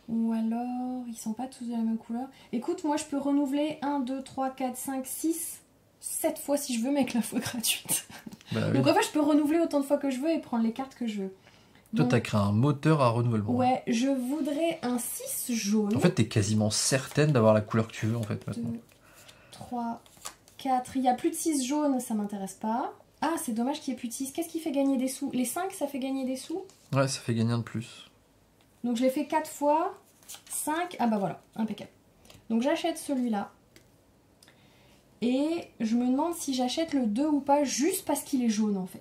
Ou alors, ils sont pas tous de la même couleur. Écoute, moi, je peux renouveler 1, 2, 3, 4, 5, 6, 7 fois si je veux, mais avec la fois gratuite. Bah, oui. Donc, en fait, je peux renouveler autant de fois que je veux et prendre les cartes que je veux. Toi, Donc, t'as créé un moteur à renouvellement. ouais, je voudrais un 6 jaune. En fait, t'es quasiment certaine d'avoir la couleur que tu veux, en fait, 2, maintenant. 3, 4. Il n'y a plus de 6 jaunes, ça m'intéresse pas. Ah, c'est dommage qu'il n'y ait plus de 6. Qu'est-ce qui fait gagner des sous? Les 5, ça fait gagner des sous. Ouais, ça fait gagner un de plus. Donc je l'ai fait 4 fois. 5. Ah bah voilà, impeccable. Donc j'achète celui-là. Et je me demande si j'achète le 2 ou pas, juste parce qu'il est jaune en fait.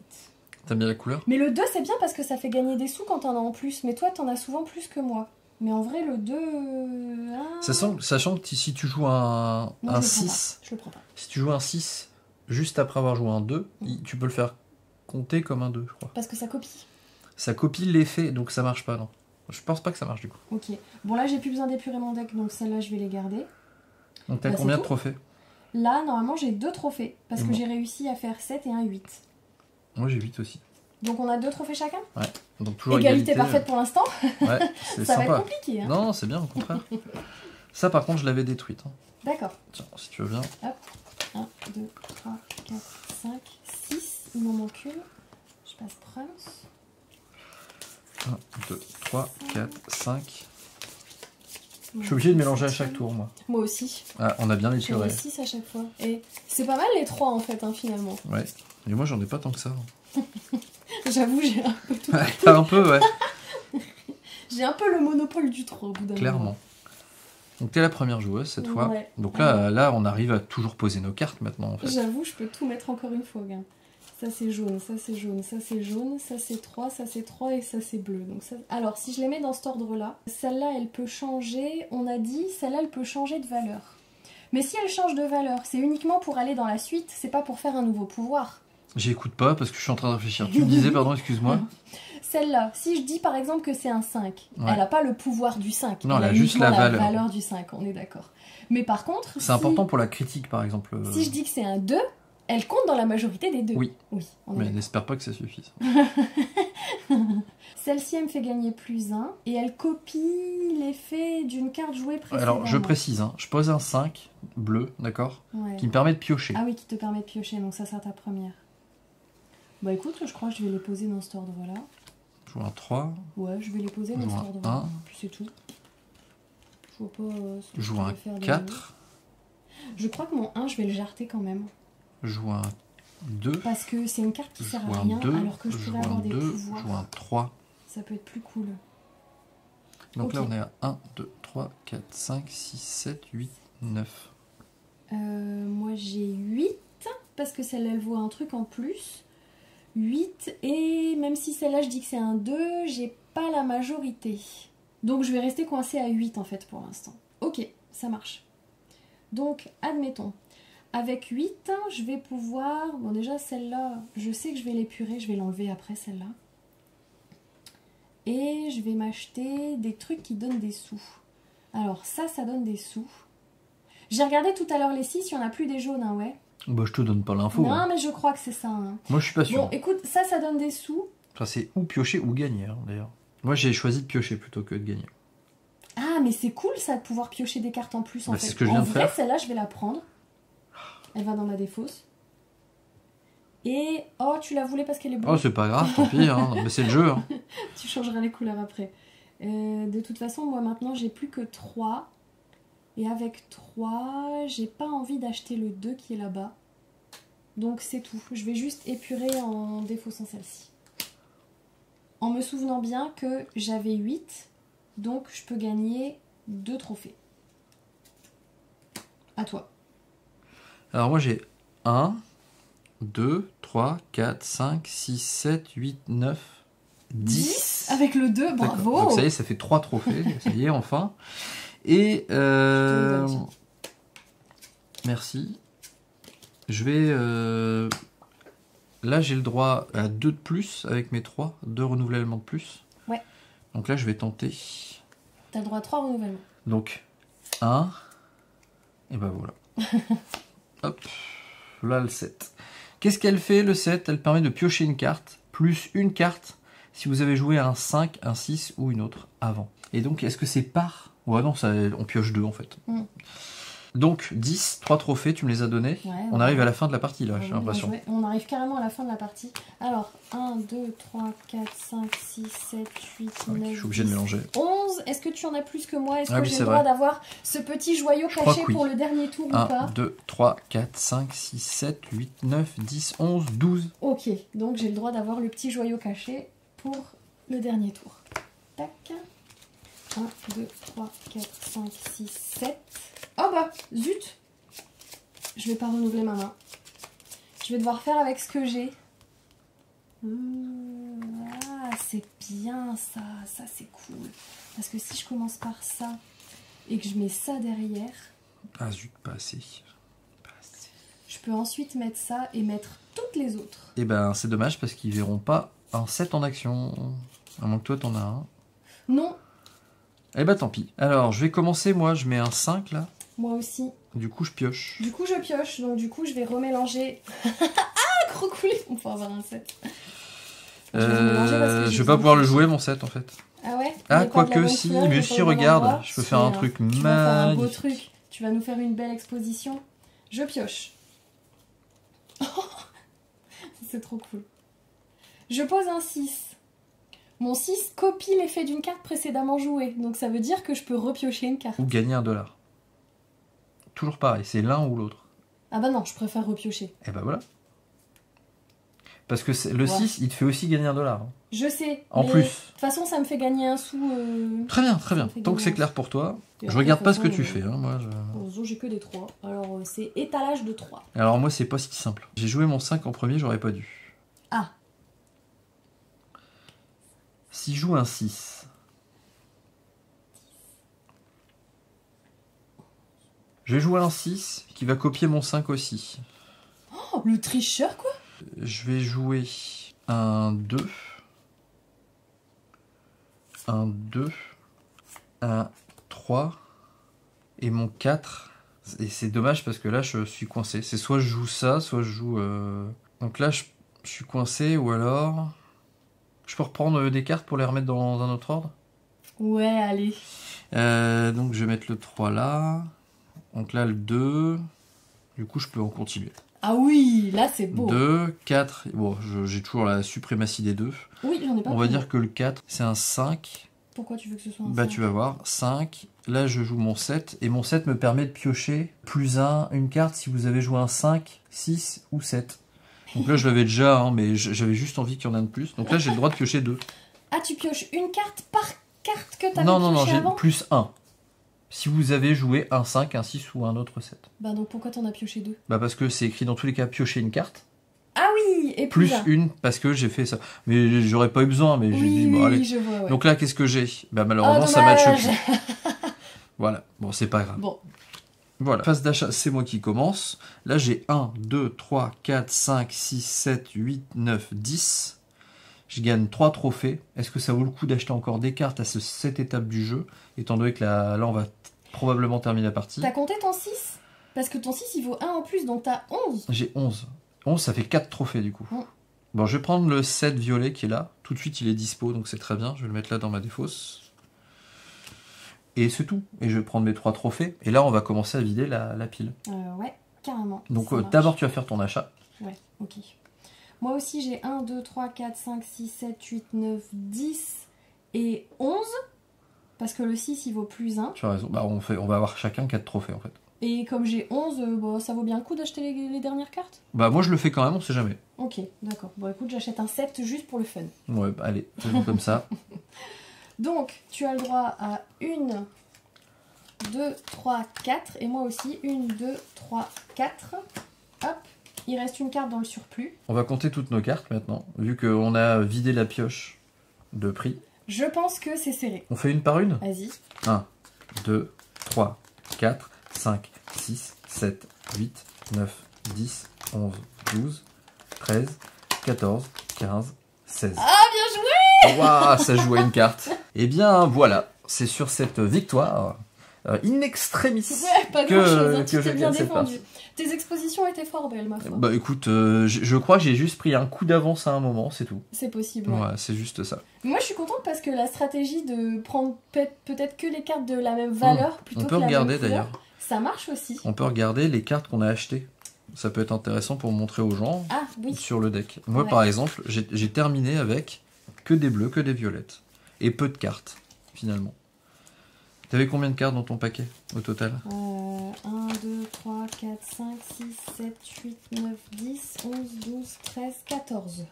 T'aimes bien la couleur? Mais le 2 c'est bien parce que ça fait gagner des sous quand t'en as en plus. Mais toi t'en as souvent plus que moi. Mais en vrai le 2... Ah... Sachant que si tu joues un, Non, un je le prends 6, pas. Je le prends pas. si tu joues un 6 juste après avoir joué un 2, tu peux le faire compter comme un 2, je crois. Parce que ça copie. Ça copie l'effet, donc ça marche pas, non. Je pense pas que ça marche du coup. Ok. Bon là j'ai plus besoin d'épurer mon deck, donc celle-là je vais les garder. Donc t'as Bah, combien c'est de tout. trophées? Là normalement j'ai 2 trophées. Parce Et que moi j'ai réussi à faire 7 et un 8. Moi j'ai 8 aussi. Donc on a 2 trophées chacun. Donc toujours Égalité parfaite pour l'instant. Ouais, c'est Ça va être sympa. compliqué. Hein. Non, c'est bien au contraire. Ça par contre je l'avais détruite, hein. D'accord. Tiens, si tu veux bien. 1, 2, 3, 4, 5, 6. Il m'en manque une. Je passe Prince. 1, 2, 3, 4, 5. Je suis obligé de mélanger à chaque tour, moi. Moi aussi. Ah, on a bien J'en épuré. ai 6 à chaque fois. Et c'est pas mal les 3 en fait, hein, finalement. Ouais. Et moi j'en ai pas tant que ça. J'avoue, j'ai un peu tout. Ouais, t'as un peu, ouais. J'ai un peu le monopole du 3 au bout d'un Clairement. moment. Donc t'es la première joueuse cette fois. Ouais. Donc là, on arrive à toujours poser nos cartes maintenant en fait. J'avoue, je peux tout mettre encore une fois, regarde. Ça c'est jaune, ça c'est jaune, ça c'est jaune, ça c'est 3, ça c'est 3 et ça c'est bleu. Donc ça... Alors si je les mets dans cet ordre-là, celle-là elle peut changer, on a dit, celle-là elle peut changer de valeur. Mais si elle change de valeur, c'est uniquement pour aller dans la suite, c'est pas pour faire un nouveau pouvoir. J'écoute pas parce que je suis en train de réfléchir. Tu me disais, pardon, excuse-moi. Celle-là, si je dis par exemple que c'est un 5, Ouais. elle n'a pas le pouvoir du 5. Non, elle a juste uniquement la valeur. du 5, on est d'accord. Mais par contre... C'est important pour la critique, par exemple. Si je dis que c'est un 2, elle compte dans la majorité des 2. Oui. Oui, Mais n'espère pas que ça suffise. Celle-ci, elle me fait gagner +1 et elle copie l'effet d'une carte jouée précédemment. Alors, je précise, hein, je pose un 5 bleu, d'accord, Ouais. qui me permet de piocher. Ah oui, qui te permet de piocher, donc ça sera ta première. Bah écoute, je crois que je vais les poser dans cet ordre-là. Je joue un 3. Ouais, je vais les poser dans Je cet joue un ordre-là. 1. Puis c'est tout. Je vois pas ce que Je joue tu un veux faire de 4. mieux. Je crois que mon 1, je vais le jarter quand même. Je joue un 2. Parce que c'est une carte qui Je sert joue à un rien, 2. alors que je Je pourrais joue avoir un des 2. Je pouvoirs. joue un 3. Ça peut être plus cool. Donc Ok. là, on est à 1, 2, 3, 4, 5, 6, 7, 8, 9. Moi j'ai 8, parce que celle-là elle vaut un truc en plus. 8, et même si celle-là je dis que c'est un 2, j'ai pas la majorité. Donc je vais rester coincée à 8 en fait pour l'instant. Ok, ça marche. Donc admettons, avec 8, je vais pouvoir... Bon déjà celle-là, je sais que je vais l'épurer, je vais l'enlever après celle-là. Et je vais m'acheter des trucs qui donnent des sous. Alors ça donne des sous. J'ai regardé tout à l'heure les 6, il n'y en a plus des jaunes, hein, ouais. Bah, je te donne pas l'info. Non, Hein. mais je crois que c'est ça. Hein. Moi, je suis pas sûr. Bon, écoute, ça donne des sous. Enfin, c'est ou piocher ou gagner, hein, d'ailleurs. Moi, j'ai choisi de piocher plutôt que de gagner. Ah, mais c'est cool ça de pouvoir piocher des cartes en plus en Bah, fait. c'est ce que je viens en de vrai, faire. celle-là, je vais la prendre. Elle va dans ma défausse. Et oh, tu la voulais parce qu'elle est bleue. Oh, c'est pas grave, tant pis, hein. Mais c'est le jeu. Hein. Tu changeras les couleurs après. De toute façon, moi maintenant, j'ai plus que 3. Et avec 3, j'ai pas envie d'acheter le 2 qui est là-bas. Donc c'est tout. Je vais juste épurer en défaussant celle-ci. En me souvenant bien que j'avais 8. Donc je peux gagner 2 trophées. À toi. Alors, moi, j'ai 1, 2, 3, 4, 5, 6, 7, 8, 9, 10. Avec le 2, D'accord. bravo. Donc, ça y est, ça fait 3 trophées. Ça y est, enfin. Et Je te le donne. merci. Je vais... Là, j'ai le droit à 2 de plus avec mes 3. 2 renouvellements de plus. Ouais. Donc là, je vais tenter. T'as le droit à 3 renouvellements. Donc, 1. Et ben voilà. Hop. Là, le 7. Qu'est-ce qu'elle fait, le 7? Elle permet de piocher une carte, plus une carte, si vous avez joué un 5, un 6 ou une autre avant. Et donc, est-ce que c'est par? Ouais, non, ça, on pioche 2 en fait. Mm. Donc, 10, 3 trophées, tu me les as donnés. Ouais, On arrive à la fin de la partie, là, j'ai Bien l'impression. joué. On arrive carrément à la fin de la partie. Alors, 1, 2, 3, 4, 5, 6, 7, 8, Ouais, 9, je suis obligé de 10, mélanger. 11. Est-ce que tu en as plus que moi? Est-ce Ah que oui, j'ai c'est le droit vrai. d'avoir ce petit joyau crois caché que oui. pour le dernier tour ou 1, pas? 2, 3, 4, 5, 6, 7, 8, 9, 10, 11, 12. Ok, donc j'ai le droit d'avoir le petit joyau caché pour le dernier tour. Tac. 1, 2, 3, 4, 5, 6, 7. Oh bah, zut! Je vais pas renouveler ma main. Je vais devoir faire avec ce que j'ai. Ah, c'est bien ça. Ça, c'est cool. Parce que si je commence par ça et que je mets ça derrière, Ah zut, pas assez. Pas assez. je peux ensuite mettre ça et mettre toutes les autres. Et ben, c'est dommage parce qu'ils verront pas un 7 en action. À moins que toi, t'en as un. Non, Eh ben, tant pis. Alors, je vais commencer, moi, je mets un 5 là. moi aussi. Du coup, je pioche. Du coup, je pioche, donc du coup, je vais remélanger. Ah, crocouli! On peut avoir un 7. Je vais remélanger parce que j'ai Je vais pas pouvoir le besoin de jouer, mon 7 en fait. Ah ouais? Ah, Il est pas de la quoique bonne si, couleur, il mais est si, pas au bon regarde, endroit. je peux faire un truc Tu vas faire un beau magnifique. truc. Tu vas nous faire une belle exposition. Je pioche. C'est trop cool. Je pose un 6. Mon 6 copie l'effet d'une carte précédemment jouée. Donc ça veut dire que je peux repiocher une carte. Ou gagner $1. Toujours pareil, c'est l'un ou l'autre. Ah bah non, je préfère repiocher. Et ben voilà. Parce que le Ouais. 6, il te fait aussi gagner $1. Hein. Je sais. En mais plus. De toute façon, ça me fait gagner un sou. Très bien, très Ça bien. me fait Tant que gagner c'est un clair pour toi. Et Je après, regarde de pas toute ce que façon, tu fais. Hein, moi, Bon, j'ai que des 3. Alors, c'est étalage de 3. Alors moi, c'est pas si simple. J'ai joué mon 5 en premier, j'aurais pas dû. Ah. Si je joue un 6... Je vais jouer un 6 qui va copier mon 5 aussi. Oh, le tricheur, quoi! Je vais jouer un 2. Un 2. Un 3. Et mon 4 Et c'est dommage parce que là, je suis coincé. C'est soit je joue ça, soit je joue... Donc là, je suis coincé, ou alors... Je peux reprendre des cartes pour les remettre dans un autre ordre? Ouais, allez. Donc je vais mettre le 3 là. Donc là, le 2. Du coup, je peux en continuer. Ah oui, là c'est beau. 2, 4. Bon, j'ai toujours la suprématie des deux. Oui, j'en ai pas. On va dire que le 4, c'est un 5. Pourquoi tu veux que ce soit un 5? Bah, tu vas voir. 5. Là, je joue mon 7. Et mon 7 me permet de piocher +1, une carte si vous avez joué un 5, 6 ou 7. Donc là, je l'avais déjà, hein, mais j'avais juste envie qu'il y en ait de plus. Donc là, j'ai le droit de piocher 2. Ah, tu pioches une carte par carte que t'avais Non, pioché j'ai avant? +1. Si vous avez joué un 5, un 6 ou un autre 7. Bah donc pourquoi t'en as pioché 2? Bah parce que c'est écrit dans tous les cas piocher une carte. Ah oui, et Plus là. une, parce que j'ai fait ça. Mais j'aurais pas eu besoin, mais j'ai Oui, dit, bon, oui, allez. je vois, ouais. Donc là, qu'est-ce que j'ai? Bah malheureusement, Oh, ça matche dommage. plus. Voilà, bon, c'est pas grave. Bon, Voilà, phase d'achat, c'est moi qui commence. Là, j'ai 1, 2, 3, 4, 5, 6, 7, 8, 9, 10. Je gagne 3 trophées. Est-ce que ça vaut le coup d'acheter encore des cartes à cette étape du jeu? Étant donné que là, on va probablement terminer la partie. t'as compté ton 6? Parce que ton 6 il vaut 1 en plus, donc t'as 11. J'ai 11. 11, ça fait 4 trophées du coup. Mm. Bon, je vais prendre le 7 violet qui est là. Tout de suite, il est dispo, donc c'est très bien. Je vais le mettre là dans ma défausse. Et c'est tout. Et je vais prendre mes 3 trophées. Et là, on va commencer à vider la pile. Ouais, carrément. Donc ça marche. d'abord, tu vas faire ton achat. Ouais, ok. Moi aussi j'ai 1, 2, 3, 4, 5, 6, 7, 8, 9, 10 et 11. Parce que le 6 il vaut +1. Tu as raison. Bah, on va avoir chacun 4 trophées en fait. Et comme j'ai 11, bah, ça vaut bien le coup d'acheter les dernières cartes? Bah, moi, je le fais quand même, on sait jamais. Ok, d'accord. Bon écoute, j'achète un 7 juste pour le fun. Ouais, bah, allez, faisons comme ça. Donc, tu as le droit à 1, 2, 3, 4. Et moi aussi, 1, 2, 3, 4. Hop, il reste une carte dans le surplus. On va compter toutes nos cartes maintenant, vu qu'on a vidé la pioche de prix. Je pense que c'est serré. On fait une par une? Vas-y. 1, 2, 3, 4, 5, 6, 7, 8, 9, 10, 11, 12, 13, 14, 15, 16. Ah, bien joué! Waouh, ça joue à une carte. Et bien voilà, c'est sur cette victoire in extremis Ouais, pas grand-chose, hein, tu je t'es bien gagne cette défendu. partie. Tes expositions étaient fort belles, ma foi. Bah écoute, je crois que j'ai juste pris un coup d'avance à un moment, c'est tout. C'est possible. Ouais. Ouais, c'est juste ça. Moi, je suis contente parce que la stratégie de prendre peut-être que les cartes de la même valeur plutôt On que peut la regarder même couleur, d'ailleurs. ça marche aussi. On peut regarder les cartes qu'on a achetées. Ça peut être intéressant pour montrer aux gens Ah oui. sur le deck. Moi Ouais. par exemple, j'ai terminé avec que des bleus, que des violettes. Et peu de cartes, finalement. T'avais combien de cartes dans ton paquet, au total? 1, 2, 3, 4, 5, 6, 7, 8, 9, 10, 11, 12, 13, 14.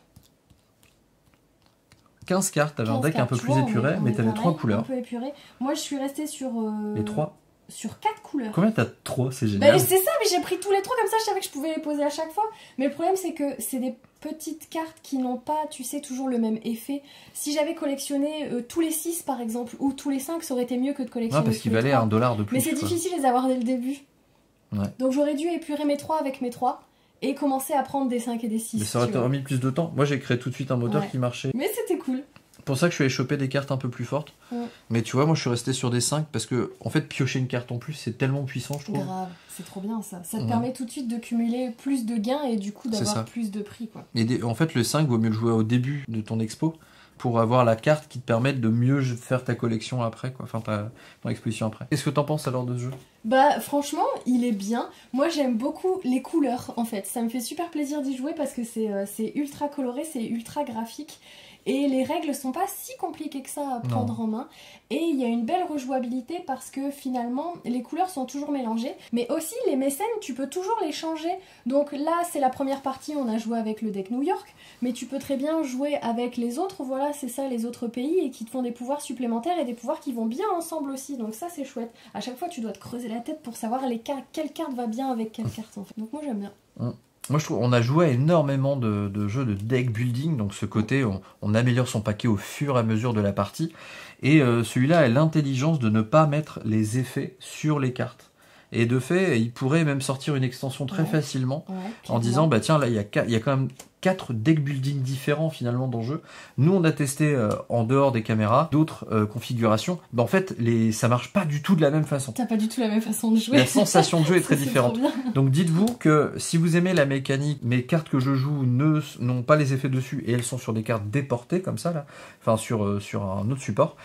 15 cartes, t'avais un 15 deck un cartes, peu tu plus vois, épuré, on mais est t'avais pareil, 3 couleurs. Un peu épuré. Moi, je suis restée sur... Les 3? Sur 4 couleurs. Combien t'as? 3, c'est Bah, génial. c'est ça, mais j'ai pris tous les 3 comme ça, je savais que je pouvais les poser à chaque fois. Mais le problème, c'est que c'est des petites cartes qui n'ont pas, tu sais, toujours le même effet. Si j'avais collectionné tous les 6, par exemple, ou tous les 5, ça aurait été mieux que de collectionner Ouais, parce tous qu'il les valait 3. $1 de plus. Mais c'est quoi. difficile de les avoir dès le début. Ouais. Donc j'aurais dû épurer mes 3 avec mes 3 et commencer à prendre des 5 et des 6. Mais ça aurait tu vois. remis plus de temps. Moi j'ai créé tout de suite un moteur Ouais. qui marchait. Mais c'était cool. C'est pour ça que je suis allé choper des cartes un peu plus fortes. Ouais. Mais tu vois, moi je suis resté sur des 5 parce que, en fait, piocher une carte en plus, c'est tellement puissant, je trouve. Grave, c'est trop bien ça. Ça te Ouais. permet tout de suite de cumuler plus de gains et du coup C'est ça. d'avoir plus de prix, quoi. Et en fait, le 5 vaut mieux le jouer au début de ton expo pour avoir la carte qui te permette de mieux faire ta collection après, quoi. Enfin, ton exposition après. Qu'est-ce que t'en penses alors de ce jeu? Bah franchement, il est bien. Moi j'aime beaucoup les couleurs en fait. Ça me fait super plaisir d'y jouer parce que c'est ultra coloré, c'est ultra graphique. Et les règles sont pas si compliquées que ça à prendre en main. Et il y a une belle rejouabilité parce que finalement les couleurs sont toujours mélangées. Mais aussi les mécènes, tu peux toujours les changer. Donc là c'est la première partie, on a joué avec le deck New York. Mais tu peux très bien jouer avec les autres, voilà c'est ça, les autres pays. Et qui te font des pouvoirs supplémentaires et des pouvoirs qui vont bien ensemble aussi. Donc ça c'est chouette. À chaque fois tu dois te creuser la tête pour savoir quelle carte va bien avec quelle carte en fait. Donc moi j'aime bien. Moi, je trouve on a joué à énormément de jeux de deck building, donc ce côté, on améliore son paquet au fur et à mesure de la partie. Et celui-là a l'intelligence de ne pas mettre les effets sur les cartes. Et de fait, il pourrait même sortir une extension très facilement en clairement. disant, bah tiens, là, il y a quand même 4 deck building différents finalement dans le jeu. Nous, on a testé en dehors des caméras d'autres configurations. Bah, en fait, ça marche pas du tout de la même façon. T'as pas du tout la même façon de jouer. La sensation de jeu est très C'est différente. trop bien. Donc dites-vous que si vous aimez la mécanique, mes cartes que je joue n'ont pas les effets dessus et elles sont sur des cartes déportées comme ça là, enfin sur un autre support.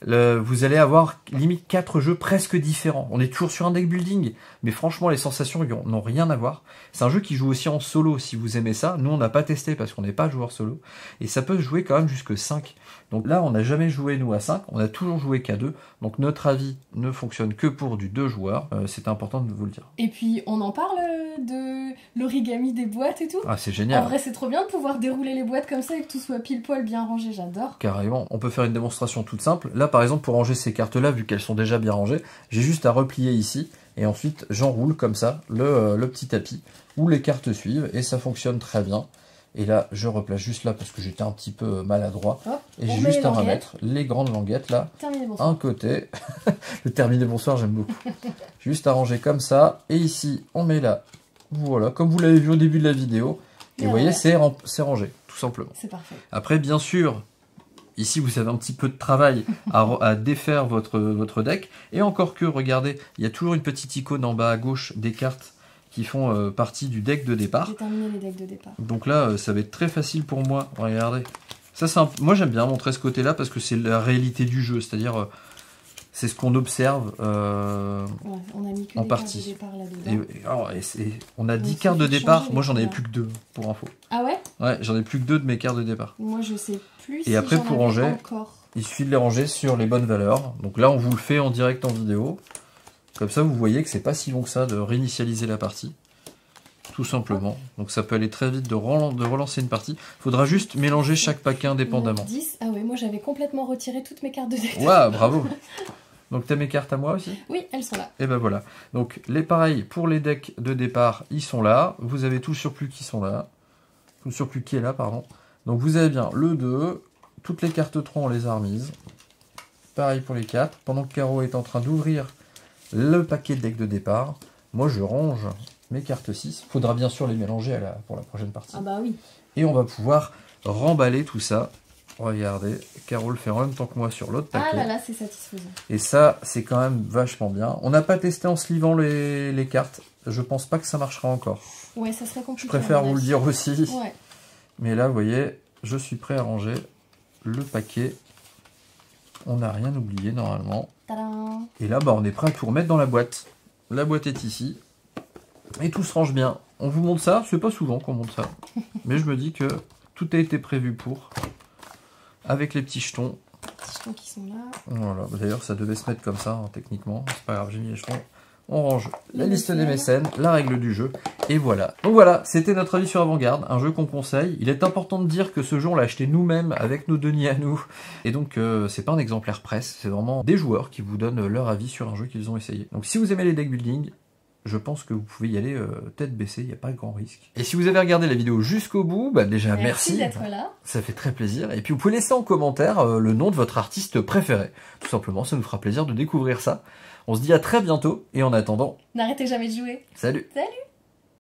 Vous allez avoir limite 4 jeux presque différents. On est toujours sur un deck building, mais franchement les sensations n'ont rien à voir. C'est un jeu qui joue aussi en solo si vous aimez ça. Nous on n'a pas testé parce qu'on n'est pas joueur solo. Et ça peut se jouer quand même jusque 5. Donc là on n'a jamais joué nous à 5, on a toujours joué qu'à 2. Donc notre avis ne fonctionne que pour du 2 joueurs. C'est important de vous le dire. Et puis on en parle de l'origami des boîtes et tout. Ah c'est génial. En vrai c'est trop bien de pouvoir dérouler les boîtes comme ça et que tout soit pile poil bien rangé, j'adore. Carrément, on peut faire une démonstration toute simple. Là par exemple pour ranger ces cartes là, vu qu'elles sont déjà bien rangées, j'ai juste à replier ici et ensuite j'enroule comme ça le petit tapis où les cartes suivent et ça fonctionne très bien. Et là je replace juste là parce que j'étais un petit peu maladroit. Hop, et j'ai juste à remettre les grandes languettes là, un côté. Le terminé bonsoir j'aime beaucoup. Juste à ranger comme ça et ici on met là, voilà, comme vous l'avez vu au début de la vidéo. Et vous voyez c'est rangé tout simplement. C'est parfait. Après bien sûr, ici, vous avez un petit peu de travail à défaire votre deck. Et encore que, regardez, il y a toujours une petite icône en bas à gauche des cartes qui font partie du deck de départ. J'ai terminé les decks de départ. Donc là, ça va être très facile pour moi. Regardez. Ça, moi, j'aime bien montrer ce côté-là parce que c'est la réalité du jeu. C'est-à-dire, c'est ce qu'on observe on a mis que en des partie. cartes de départ là-dedans. On a 10 cartes de départ. Moi, j'en avais plus que 2, pour info. Ah ouais? Ouais, j'en ai plus que 2 de mes cartes de départ. Moi, je sais plus. Et après, pour ranger, il suffit de les ranger sur les bonnes valeurs. Donc là, on vous le fait en direct en vidéo. Comme ça, vous voyez que c'est pas si long que ça de réinitialiser la partie. Tout simplement. Donc ça peut aller très vite de relancer une partie. Il faudra juste mélanger chaque paquet indépendamment. 10. Ah ouais, moi j'avais complètement retiré toutes mes cartes de deck. Waouh, bravo. Donc t'as mes cartes à moi aussi? Oui, elles sont là. Et ben voilà. Donc les pareils pour les decks de départ, ils sont là. Vous avez tout le surplus qui sont là. Tout le surplus qui est là, pardon. Donc vous avez bien le 2. Toutes les cartes 3, on les a remises. Pareil pour les 4. Pendant que Caro est en train d'ouvrir le paquet de deck de départ, moi je range mes cartes 6. Faudra bien sûr les mélanger pour la prochaine partie. Ah bah oui. Et on va pouvoir remballer tout ça. Regardez, Caro le fait en même temps que moi sur l'autre paquet. Ah là là, c'est satisfaisant. Et ça, c'est quand même vachement bien. On n'a pas testé en slivant les cartes. Je pense pas que ça marchera encore. Ouais, ça serait compliqué. Je préfère vous le dire aussi. Ouais. Mais là, vous voyez, je suis prêt à ranger le paquet. On n'a rien oublié normalement. Tadam. Et là, bah, on est prêt à tout remettre dans la boîte. La boîte est ici. Et tout se range bien. On vous montre ça, c'est pas souvent qu'on montre ça. Mais je me dis que tout a été prévu pour. Avec les petits jetons. Les petits jetons qui sont là. Voilà, d'ailleurs ça devait se mettre comme ça, hein, techniquement. C'est pas grave, j'ai mis les jetons. On range la liste des mécènes, la règle du jeu, et voilà. Donc voilà, c'était notre avis sur Avant-Garde, un jeu qu'on conseille. Il est important de dire que ce jeu, on l'a acheté nous-mêmes, avec nos deniers à nous. Et donc, c'est pas un exemplaire presse, c'est vraiment des joueurs qui vous donnent leur avis sur un jeu qu'ils ont essayé. Donc si vous aimez les deck building, je pense que vous pouvez y aller tête baissée, il n'y a pas de grand risque. Et si vous avez regardé la vidéo jusqu'au bout, bah déjà merci d'être là. Ça fait très plaisir. Et puis vous pouvez laisser en commentaire le nom de votre artiste préféré. Tout simplement, ça nous fera plaisir de découvrir ça. On se dit à très bientôt, et en attendant... N'arrêtez jamais de jouer. Salut. Salut.